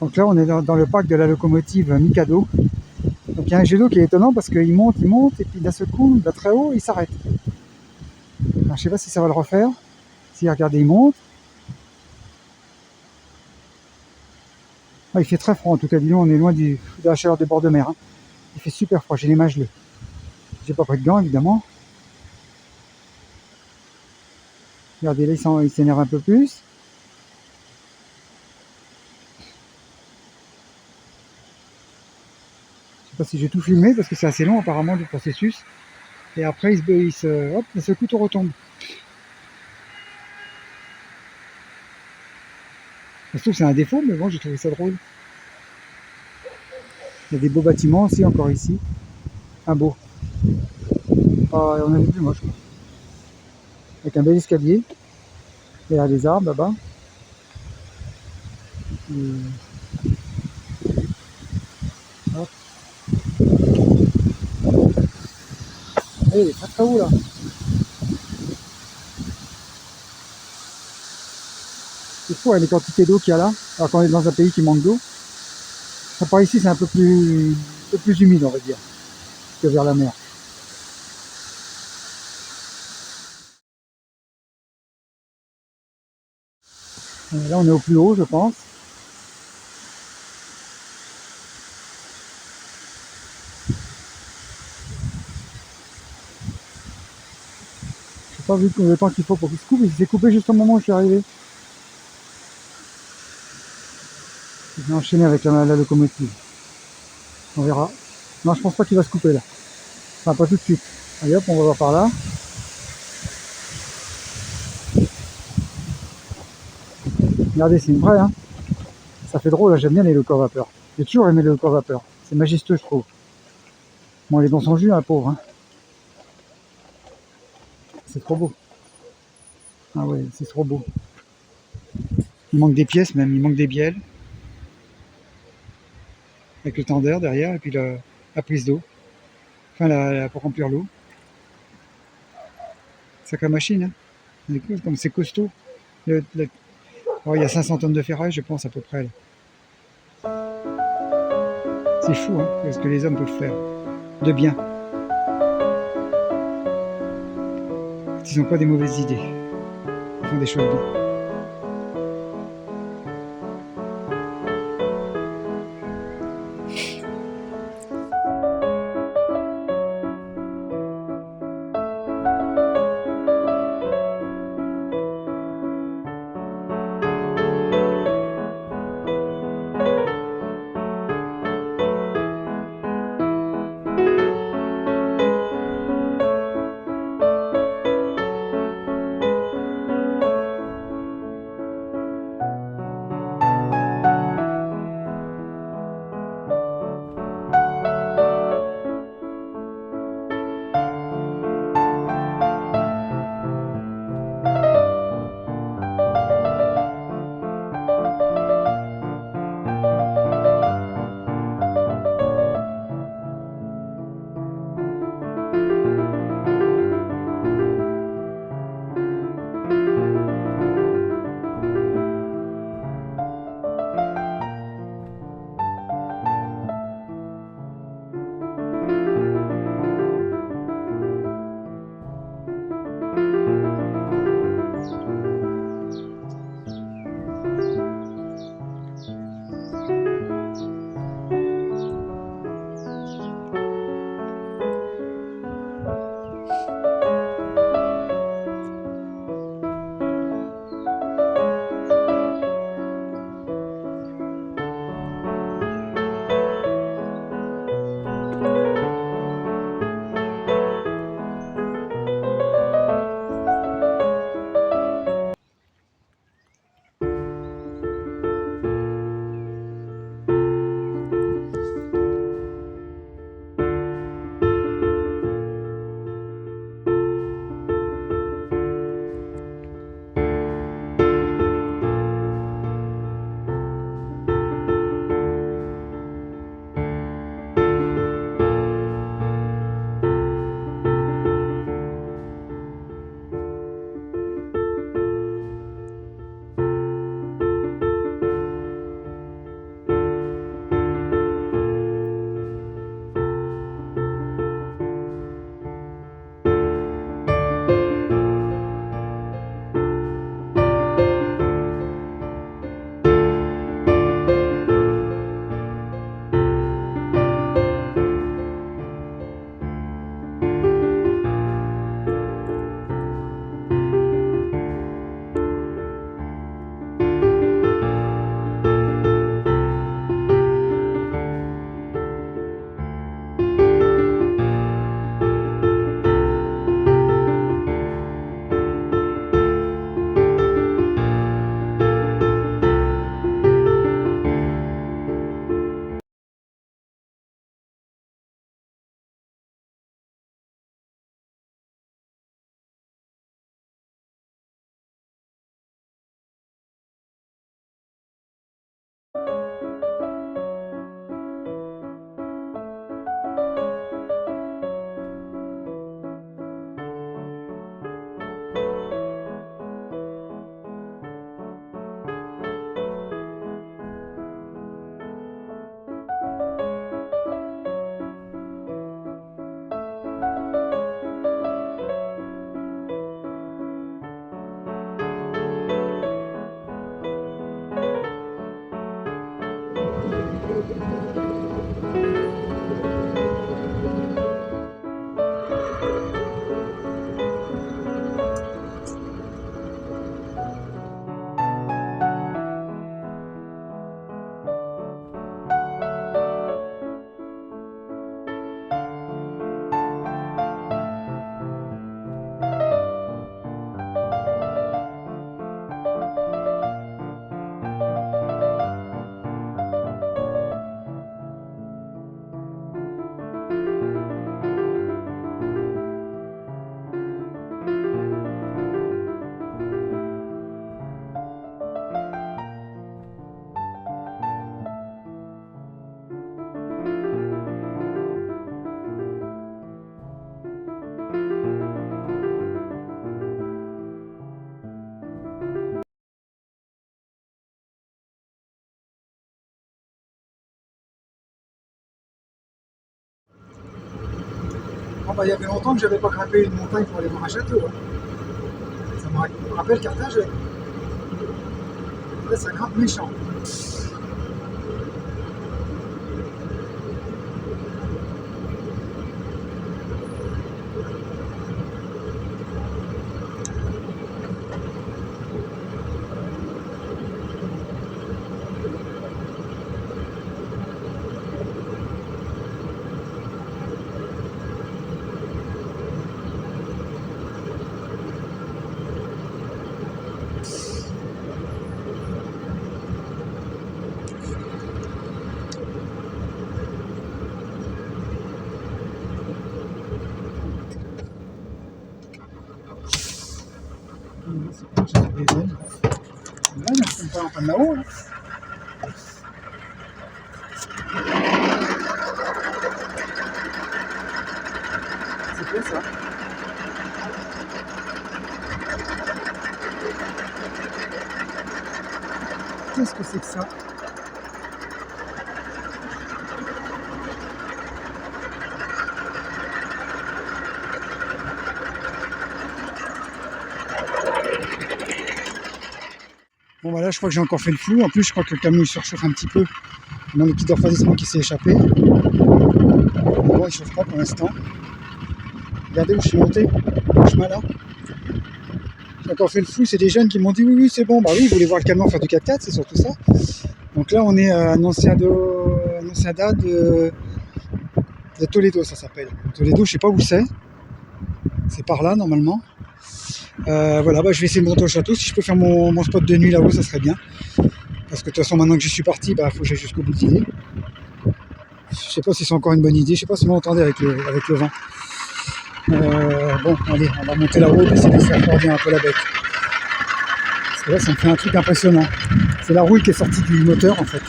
Donc là, on est dans le parc de la locomotive Mikado. Donc il y a un jet d'eau qui est étonnant parce qu'il monte, et puis d'un seul coup, il va très haut, il s'arrête. Alors, je sais pas si ça va le refaire. Si, regardez, il monte. Ah, il fait très froid en tout cas, dis donc, on est loin de la chaleur des bords de mer. Hein. Il fait super froid, j'ai les mains gelées. J'ai pas pris de gants évidemment. Regardez, là il s'énerve un peu plus. Je sais pas si j'ai tout filmé parce que c'est assez long apparemment du processus. Et après hop, d'un seul coup tout retombe. Je trouve que c'est un défaut, mais bon, j'ai trouvé ça drôle. Il y a des beaux bâtiments aussi encore ici. Un beau. Ah, on a vu plus moche. Avec un bel escalier. Il y a des arbres là-bas. Hop. Eh, il est très très haut là. C'est fou hein, les quantités d'eau qu'il y a là. Alors qu'on est dans un pays qui manque d'eau. Par ici c'est un peu plus humide on va dire que vers la mer. Là on est au plus haut je pense. J'ai pas vu le temps qu'il faut pour qu'il se coupe. Il s'est coupé juste au moment où je suis arrivé. Je vais enchaîner avec la locomotive. On verra. Non je pense pas qu'il va se couper là. Enfin pas tout de suite. Allez hop on va voir par là. Regardez c'est une vraie hein. Ça fait drôle, j'aime bien les locaux à vapeur. J'ai toujours aimé les locaux à vapeur. C'est majestueux je trouve. Bon elle est dans son jus hein pauvre hein. C'est trop beau. Ah ouais c'est trop beau. Il manque des pièces même, il manque des bielles. Avec le tendeur derrière et puis la prise d'eau. Enfin pour remplir l'eau. Sacrée machine hein. Comme c'est costaud. Oh, il y a 500 tonnes de ferraille je pense à peu près. C'est fou hein, ce que les hommes peuvent faire. De bien. Ils n'ont pas des mauvaises idées. Ils font des choses bien. bah, il y avait longtemps que j'avais pas grimpé une montagne pour aller voir un château. Hein. Ça me rappelle Carthage. Là, ça grimpe méchant. Là, je ne pas en là-haut. Hein. C'est quoi ça? Qu'est-ce que c'est que ça? Bon voilà, je crois que j'ai encore fait le flou. En plus, je crois que le camion il surchauffe un petit peu. Mon liquide refroidissement qui s'est échappé. Bon, il chauffe pas pour l'instant. Regardez où je suis monté, le chemin là. J'ai encore fait le flou, c'est des jeunes qui m'ont dit oui, c'est bon. Bah oui, ils voulaient voir le camion faire du 4x4, c'est surtout ça. Donc là, on est à Annonciada de Toledo, ça s'appelle. Toledo, je sais pas où c'est. C'est par là, normalement. Voilà, bah, je vais essayer de monter au château. Si je peux faire mon spot de nuit là-haut, ça serait bien. Parce que de toute façon, maintenant que j'y suis parti, bah, faut que j'aille jusqu'au bout de l'idée. Je sais pas si c'est encore une bonne idée. Je sais pas si vous m'entendez avec le vent. Bon, allez, on va monter là-haut et essayer de se raccorder un peu la bête. Parce que là, ça me fait un truc impressionnant. C'est la rouille qui est sortie du moteur, en fait.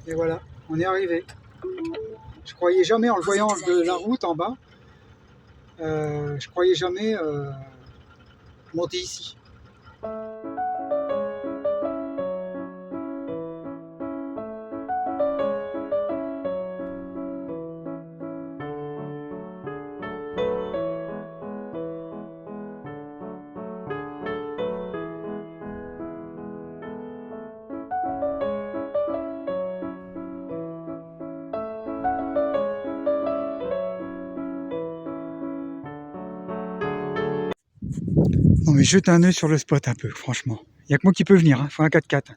Et voilà, on est arrivé. Je croyais jamais, en le voyant de la route en bas, je croyais jamais monter ici. Non mais jete un œil sur le spot un peu, franchement. Il n'y a que moi qui peux venir, il faut un 4x4.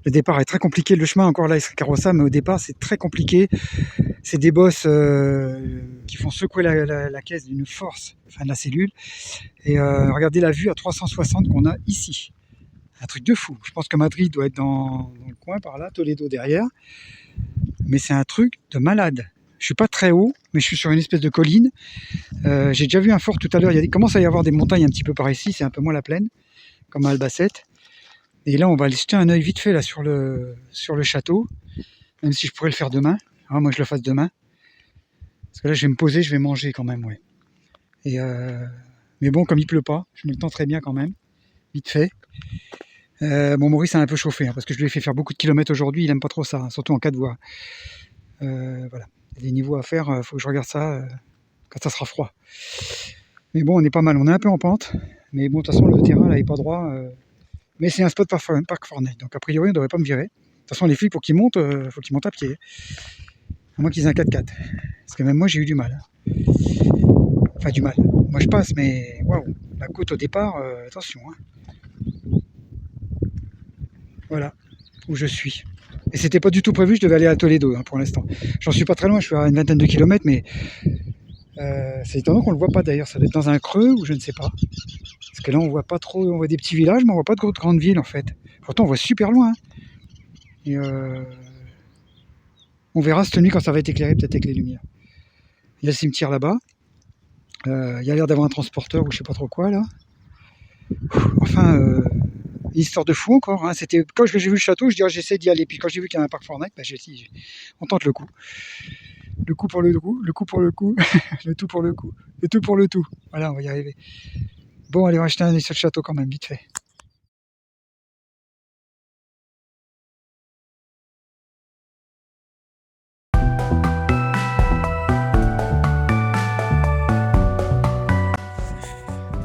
Le départ est très compliqué, le chemin encore là il serait carrossable, mais au départ c'est très compliqué. C'est des bosses qui font secouer la caisse d'une force, enfin de la cellule. Et regardez la vue à 360 qu'on a ici. Un truc de fou. Je pense que Madrid doit être dans le coin par là, Toledo derrière. Mais c'est un truc de malade. Je suis pas très haut, mais je suis sur une espèce de colline. J'ai déjà vu un fort tout à l'heure. Il commence à y avoir des montagnes un petit peu par ici. C'est un peu moins la plaine, comme à Albacete. Et là, on va aller jeter un œil vite fait là sur le château. Même si je pourrais le faire demain. Ah, moi, je le fasse demain. Parce que là, je vais me poser, je vais manger quand même, ouais. Et mais bon, comme il pleut pas, je me le tends très bien quand même. Vite fait. Bon, Maurice a un peu chauffé, hein, parce que je lui ai fait faire beaucoup de kilomètres aujourd'hui. Il aime pas trop ça, hein, surtout en 4 voies. Voilà. Il y a des niveaux à faire, faut que je regarde ça quand ça sera froid. Mais bon, on est pas mal, on est un peu en pente. Mais bon, de toute façon, le terrain là est pas droit. Mais c'est un spot parc Forney, donc a priori, on devrait pas me virer. De toute façon, les flics, pour qu'ils montent, faut qu'ils montent à pied. À moins qu'ils aient un 4x4. Parce que même moi, j'ai eu du mal. Enfin, du mal. Moi, je passe, mais waouh, la côte au départ, attention. Hein. Voilà où je suis. Et c'était pas du tout prévu, je devais aller à Toledo hein, pour l'instant. J'en suis pas très loin, je suis à une vingtaine de kilomètres, mais c'est étonnant qu'on le voit pas d'ailleurs. Ça doit être dans un creux ou je ne sais pas. Parce que là, on voit pas trop, on voit des petits villages, mais on voit pas de grandes villes en fait. Pourtant, on voit super loin. Et on verra cette nuit quand ça va être éclairé, peut-être avec les lumières. Il y a le cimetière là-bas. Il y a l'air d'avoir un transporteur ou je sais pas trop quoi là. Enfin, histoire de fou encore. Hein. C'était quand j'ai vu le château, je dis j'essaie d'y aller. Puis quand j'ai vu qu'il y a un parc Fortnite, bah, on tente le coup. Le coup pour le coup, le coup pour le coup, le tout pour le coup, le tout pour le tout. Voilà, on va y arriver. Bon, allez, on va jeter un œil sur le château quand même, vite fait.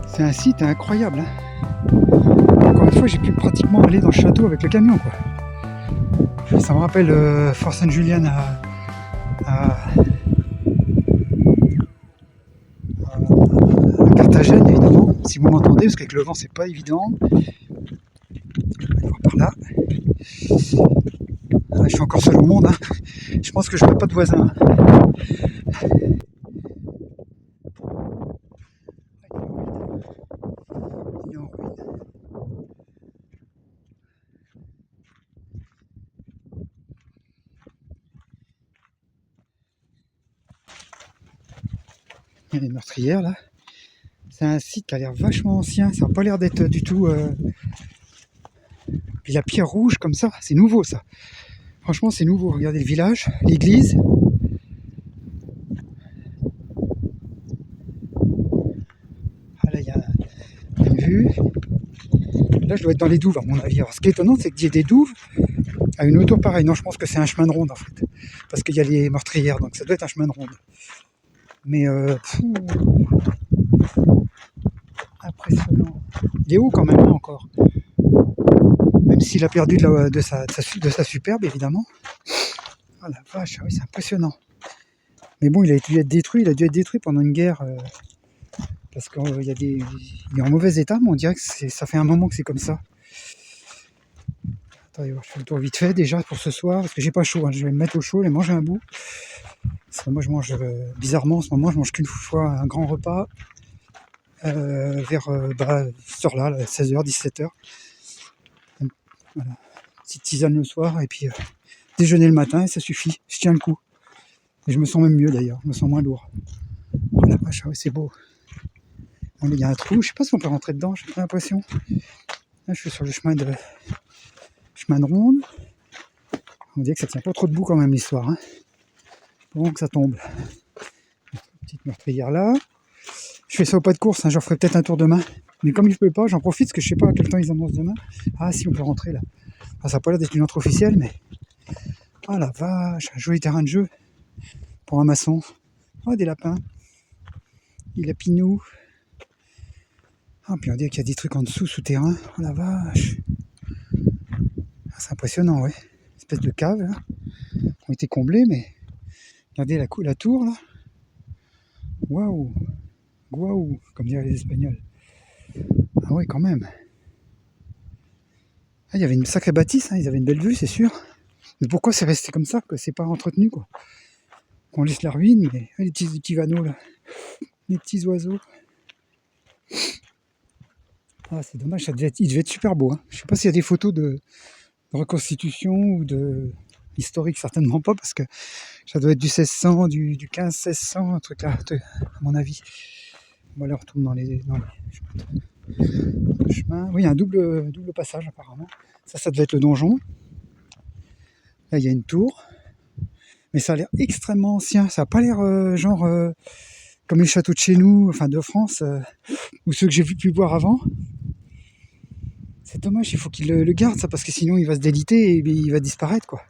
C'est un site incroyable. Hein. Encore une fois, j'ai pu pratiquement aller dans le château avec le camion, quoi. Ça me rappelle Fort Sainte-Julienne à Carthagène, évidemment. Si vous m'entendez, parce qu'avec le vent, c'est pas évident. On va aller voir par là. Je suis encore seul au monde. Hein. Je pense que je n'aurai pas de voisin. Il est en ruine. Il y a les meurtrières là. C'est un site qui a l'air vachement ancien. Ça n'a pas l'air d'être du tout. Puis la pierre rouge comme ça, c'est nouveau ça. Franchement, c'est nouveau. Regardez le village, l'église. Ah là, il y a une vue. Là, je dois être dans les douves, à mon avis. Alors, ce qui est étonnant, c'est qu'il y ait des douves à une hauteur pareille. Non, je pense que c'est un chemin de ronde, en fait. Parce qu'il y a les meurtrières, donc ça doit être un chemin de ronde. Mais, impressionnant. Il est haut quand même, hein, encore. Même s'il a perdu de sa superbe, évidemment. Ah la vache, oui, c'est impressionnant. Mais bon, il a dû être détruit pendant une guerre. Parce qu'il il est en mauvais état, mais on dirait que ça fait un moment que c'est comme ça. Attendez, je fais le tour vite fait déjà pour ce soir, parce que j'ai pas chaud. Hein. Je vais me mettre au chaud et manger un bout. Parce que moi, je mange bizarrement en ce moment, je mange qu'une fois un grand repas vers cette heure-là, 16h, 17h. Voilà. Petite tisane le soir et puis déjeuner le matin et ça suffit. Je tiens le coup. Et je me sens même mieux d'ailleurs, je me sens moins lourd. Oh la vache, ouais, c'est beau. Bon, il y a un trou, je sais pas si on peut rentrer dedans, j'ai pas l'impression. Là, je suis sur le chemin de ronde. On dirait que ça tient pas trop debout quand même l'histoire. Hein. Bon que ça tombe. Petite meurtrière là. Je fais ça au pas de course, hein, j'en ferai peut-être un tour demain. Mais comme il peut pas, j'en profite parce que je sais pas à quel temps ils annoncent demain. Ah si, on peut rentrer là. Enfin, ça n'a pas l'air d'être une entrée officielle, mais... Ah la vache, un joli terrain de jeu pour un maçon. Oh, des lapins. Des lapinous. Ah, puis on dirait qu'il y a des trucs en dessous, souterrain. Oh la vache. Ah, c'est impressionnant, ouais. Une espèce de cave, là. Qui ont été comblées, mais... Regardez la tour, là. Waouh. Waouh, comme diraient les Espagnols. Ah ouais, quand même. Ah, il y avait une sacrée bâtisse, hein. Ils avaient une belle vue, c'est sûr. Mais pourquoi c'est resté comme ça, que c'est pas entretenu, quoi. Qu'on laisse la ruine, mais... Ah, les petits vanneaux, là. Les petits oiseaux. Ah, c'est dommage, il devait être super beau. Hein. Je sais pas s'il y a des photos de reconstitution ou de historique, certainement pas, parce que ça doit être du 1600, du 15-1600, un truc là, à mon avis. Bon, là, on retourne dans les chemins. Oui, il y a un double passage, apparemment. Ça devait être le donjon. Là, il y a une tour. Mais ça a l'air extrêmement ancien. Ça n'a pas l'air comme les châteaux de chez nous, enfin de France, ou ceux que j'ai pu voir avant. C'est dommage, il faut qu'il le garde ça, parce que sinon il va se déliter et il va disparaître, quoi.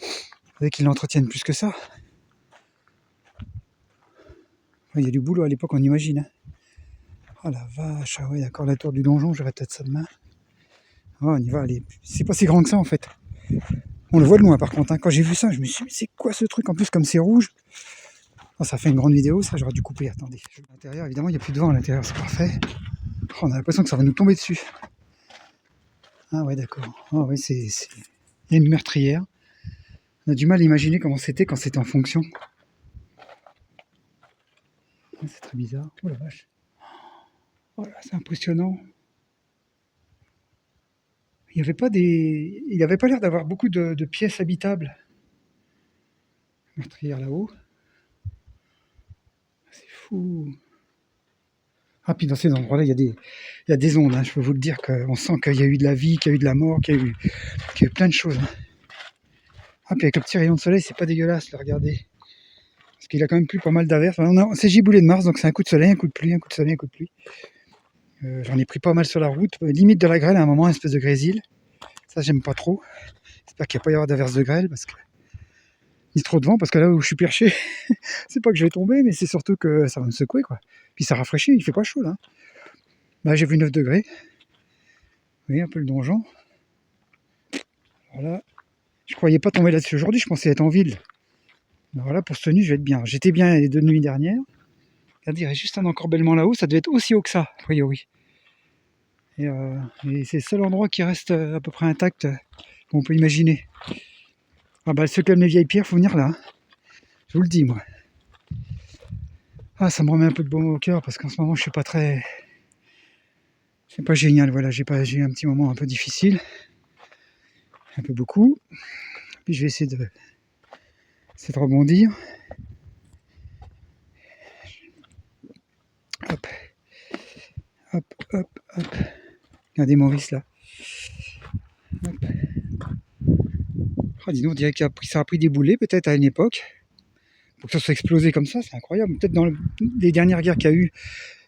Il faudrait qu'il l'entretienne plus que ça. Il y a du boulot à l'époque, on imagine. Hein. Oh la vache, ah ouais, d'accord, la tour du donjon, j'aurai peut-être ça demain. Oh, on y va, allez. C'est pas si grand que ça en fait. On le voit de loin par contre. Hein. Quand j'ai vu ça, je me suis dit, mais c'est quoi ce truc? En plus, comme c'est rouge. Oh, ça fait une grande vidéo, ça, j'aurais dû couper. Attendez. À l'intérieur, évidemment, il n'y a plus de vent à l'intérieur, c'est parfait. Oh, on a l'impression que ça va nous tomber dessus. Ah ouais, d'accord. Oh oui, il y a une meurtrière. On a du mal à imaginer comment c'était quand c'était en fonction. C'est très bizarre. Oh la vache. Voilà, c'est impressionnant. Il avait pas l'air d'avoir beaucoup de pièces habitables. Meurtrière là-haut, c'est fou. Ah, puis dans ces endroits-là, il y a des ondes, hein. Je peux vous le dire qu'on sent qu'il y a eu de la vie, qu'il y a eu de la mort, qu'il y a eu plein de choses, hein. Ah, puis avec le petit rayon de soleil, c'est pas dégueulasse, là, regardez. Parce qu'il a quand même plu pas mal d'averses. C'est giboulé de Mars, donc c'est un coup de soleil, un coup de pluie, un coup de soleil, un coup de pluie. J'en ai pris pas mal sur la route, limite de la grêle à un moment, une espèce de grésil. Ça, j'aime pas trop. J'espère qu'il n'y a pas y avoir d'averses de grêle, parce que il y a trop de vent, parce que là où je suis perché, c'est pas que je vais tomber, mais c'est surtout que ça va me secouer, quoi. Puis ça rafraîchit, il fait pas chaud, là. Bah, j'ai vu 9 degrés. Vous voyez un peu le donjon. Voilà. Je croyais pas tomber là-dessus aujourd'hui, je pensais être en ville. Alors voilà, pour cette tenue, je vais être bien. J'étais bien les 2 nuits dernières. Regardez, il y a juste un encorbellement là-haut, ça devait être aussi haut que ça, a priori. Et c'est le seul endroit qui reste à peu près intact qu'on peut imaginer. Ah bah, ceux qui aiment les vieilles pierres, faut venir là, hein. Je vous le dis, moi. Ah, ça me remet un peu de baume au cœur parce qu'en ce moment, je suis pas très. C'est pas génial, voilà. J'ai eu un petit moment un peu difficile, un peu beaucoup. Puis je vais essayer de rebondir. Hop, hop, hop, hop. Regardez Maurice là. Hop. Ah, dis donc, on dirait que ça a pris des boulets peut-être à une époque. Pour que ça soit explosé comme ça, c'est incroyable. Peut-être dans les dernières guerres qu'il y a eu,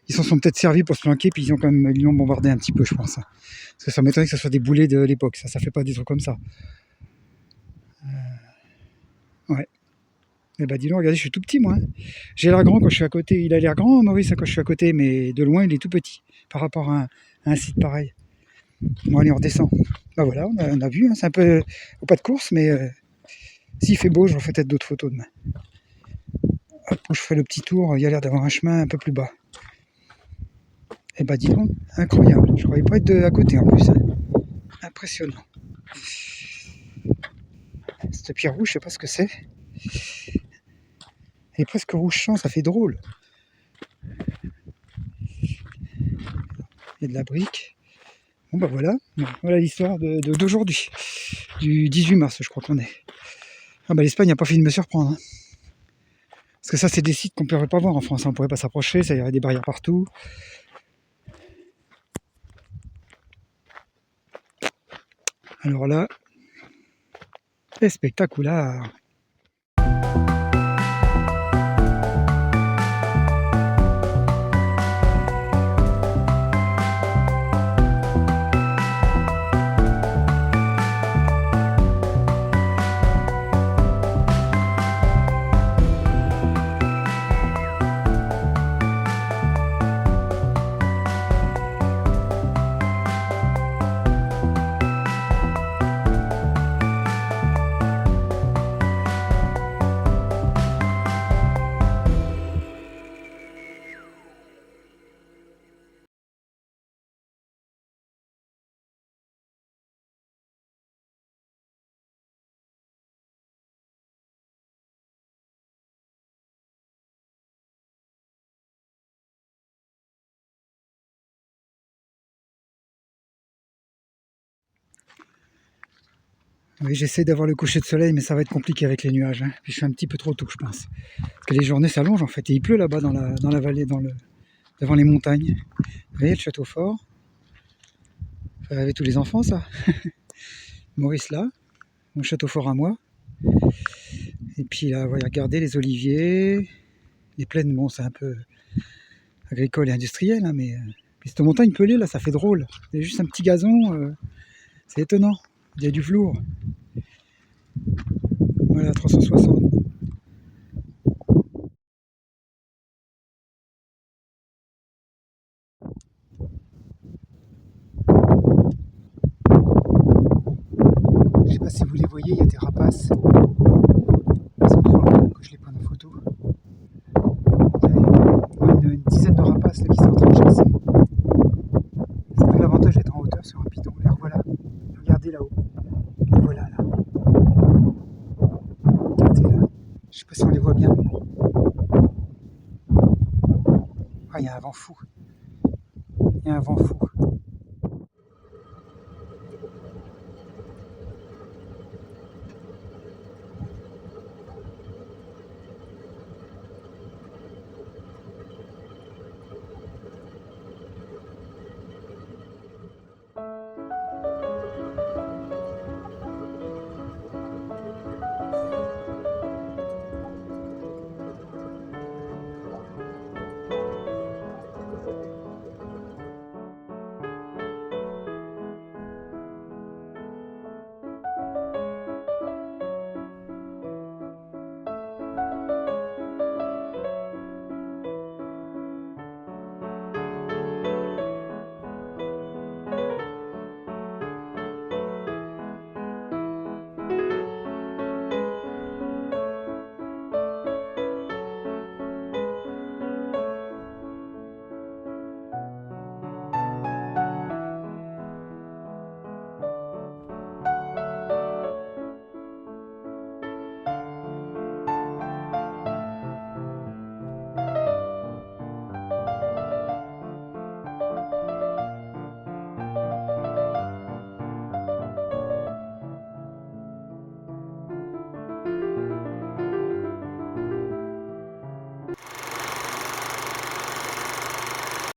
ils s'en sont peut-être servis pour se planquer, puis ils ont bombardé un petit peu, je pense. Parce que ça m'étonnerait que ce soit des boulets de l'époque, ça fait pas des trucs comme ça. Ouais. Et bah dis donc, regardez, je suis tout petit moi, hein. J'ai l'air grand quand je suis à côté. Il a l'air grand, Maurice, quand je suis à côté, mais de loin, il est tout petit par rapport à un site pareil. Bon, allez, on redescend. Bah voilà, on a vu, hein, c'est un peu au pas de course, mais s'il fait beau, je refais peut-être d'autres photos demain. Hop, je ferai le petit tour, il y a l'air d'avoir un chemin un peu plus bas. Et bah dis donc, incroyable. Je croyais pas être à côté en plus, hein. Impressionnant. Cette pierre rouge, je sais pas ce que c'est. Elle est presque rouge sang, ça fait drôle. Il y a de la brique. Bon bah voilà, voilà l'histoire d'aujourd'hui, du 18 mars je crois qu'on est. Ah bah l'Espagne n'a pas fini de me surprendre, hein. Parce que ça c'est des sites qu'on ne pourrait pas voir en France, on ne pourrait pas s'approcher, ça y aurait des barrières partout. Alors là, c'est spectaculaire. Oui, j'essaie d'avoir le coucher de soleil, mais ça va être compliqué avec les nuages, hein. Puis je suis un petit peu trop tôt, je pense. Parce que les journées s'allongent en fait, et il pleut là-bas dans la vallée, devant les montagnes. Vous voyez le château fort? Ça fait rêver tous les enfants, ça. Maurice là, mon château fort à moi. Et puis là, voilà, regardez les oliviers, les plaines, bon, c'est un peu agricole et industriel, hein, mais cette montagne pelée là, ça fait drôle. Il y a juste un petit gazon, c'est étonnant. Il y a du velours. Voilà, 360. Je sais pas si vous les voyez, il y a des rapaces. Ils sont trop loin que je les prenne en photo. Il y a une dizaine de rapaces là, qui sont en train de chasser. C'est tout l'avantage d'être en hauteur sur un piton. Et voilà, regardez là-haut. Et voilà là. Regardez là. Je sais pas si on les voit bien. Ah, il y a un vent fou. et un vent fou.